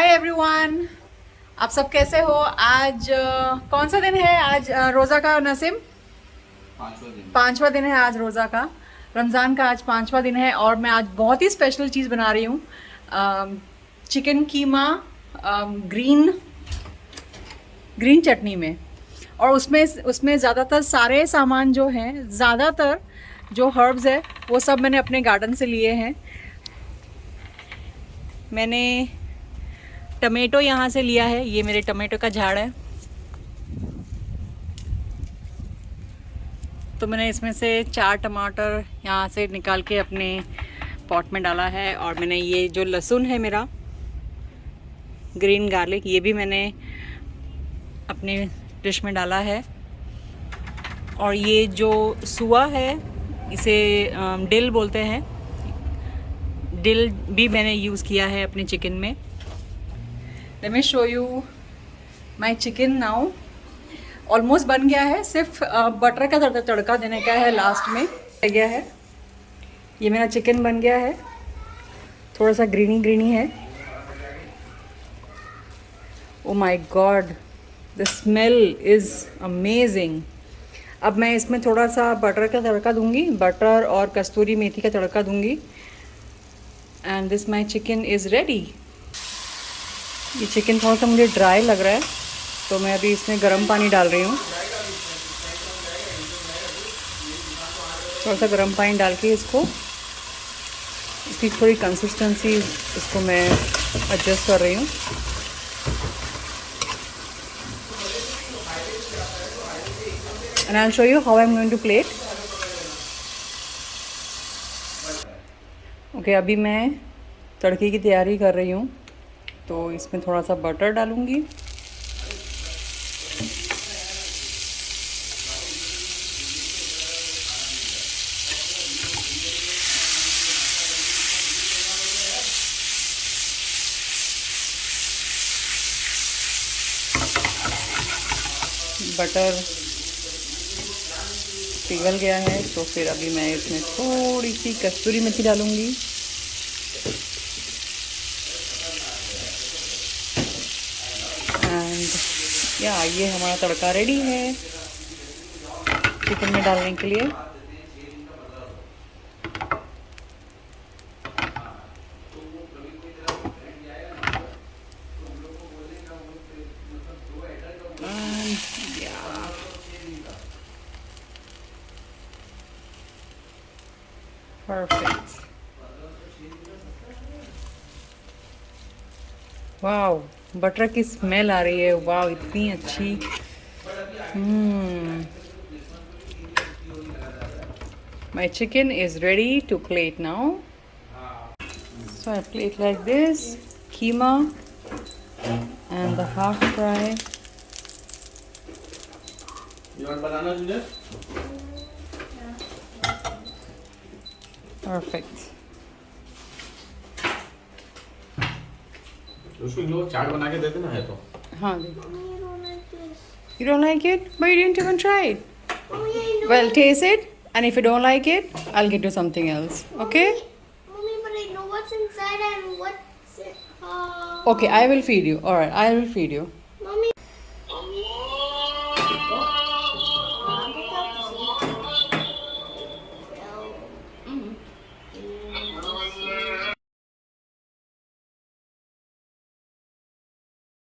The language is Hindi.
हाय एवरीवन, आप सब कैसे हो। आज कौन सा दिन है? आज रोज़ा का नसीम पांचवा दिन है आज रोज़ा का। रमज़ान का आज पांचवा दिन है और मैं आज बहुत ही स्पेशल चीज़ बना रही हूँ। चिकन कीमा ग्रीन ग्रीन चटनी में। और उसमें उसमें ज़्यादातर सारे सामान जो हैं, ज़्यादातर जो हर्ब्स है वो सब मैंने अपने गार्डन से लिए हैं। मैंने टमेटो यहाँ से लिया है, ये मेरे टमेटो का झाड़ है। तो मैंने इसमें से 4 टमाटर यहाँ से निकाल के अपने पॉट में डाला है। और मैंने ये जो लहसुन है मेरा, ग्रीन गार्लिक, ये भी मैंने अपने डिश में डाला है। और ये जो सुआ है, इसे डिल बोलते हैं, डिल भी मैंने यूज़ किया है अपने चिकन में। Let me show you my chicken now. Almost बन गया है, सिर्फ बटर का तड़का देने का है लास्ट में। रह गया है, ये मेरा चिकन बन गया है। थोड़ा सा ग्रीनी ग्रीनी है। Oh my God, the smell is amazing. अब मैं इसमें थोड़ा सा बटर का तड़का दूंगी, बटर और कस्तूरी मेथी का तड़का दूंगी। And this my chicken is ready. ये चिकन थोड़ा सा मुझे ड्राई लग रहा है, तो मैं अभी इसमें गर्म पानी डाल रही हूँ। थोड़ा सा गर्म पानी डाल के इसकी थोड़ी कंसिस्टेंसी इसको मैं एडजस्ट कर रही हूँ। And I will show you how I am going to plate. Okay, अभी मैं तड़के की तैयारी कर रही हूँ। तो इसमें थोड़ा सा बटर डालूँगी, बटर पिघल गया है। तो फिर अभी मैं इसमें थोड़ी सी कस्तूरी मेथी डालूँगी। एंड या ये हमारा तड़का रेडी है चिकन में डालने के लिए। परफेक्ट। वाओ, बटर की स्मेल आ रही है। वाओ, इतनी अच्छी। My chicken is ready to plate now. So I plate like this, keema and the half fry. You want banana, Junior? Perfect. उसको लोग चाट बना के देते ना है तो। हाँ, you don't like it? But you didn't even try it. Well, taste it, and if you don't like it, I'll get you something else. Okay? Mommy, but I know what's inside and what's it. Okay, I will feed you. All right, I will feed you.